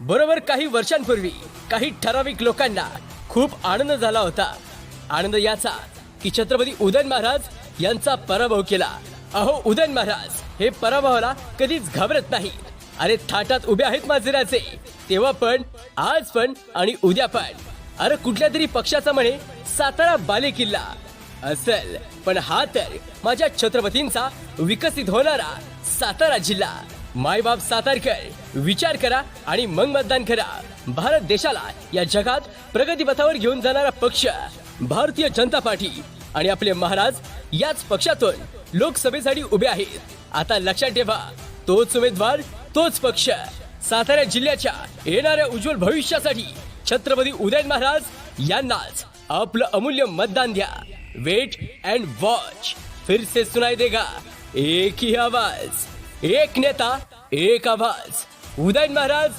बरोबर काही वर्षांपूर्वी काही ठराविक लोकांना खूप आनंद झाला होता. आनंद याचा की छत्रपती उदयन महाराज यांचा पराभव केला. अहो उदयन महाराज हे पराभवाला कधीच घाबरत नाही. अरे थाटात उभे आहेत माजराचे, तेव्हा पण, आज पण आणि उद्या पण. अरे कुठल्या तरी पक्षाचा म्हणे सातारा बाले किल्ला असेल, पण हा तर माझ्या छत्रपतींचा विकसित होणारा सातारा जिल्हा. मायबाप सातारकर विचार करा आणि मग मतदान करा. भारत देशाला या जगात प्रगतीपथावर घेऊन जाणारा पक्ष भारतीय जनता पार्टी आणि आपले महाराज याच पक्षातून लोकसभेसाठी उभे आहेत. आता लक्षात ठेवा, तोच उमेदवार तोच पक्ष. सातारा जिल्ह्याच्या येणाऱ्या उज्ज्वल भविष्यासाठी छत्रपती उदयन महाराज यांनाच आपलं अमूल्य मतदान द्या. Wait and watch. फिर से सुनाई देगा एक ही आवाज, एक नेता एक आवाज. उदयन महाराज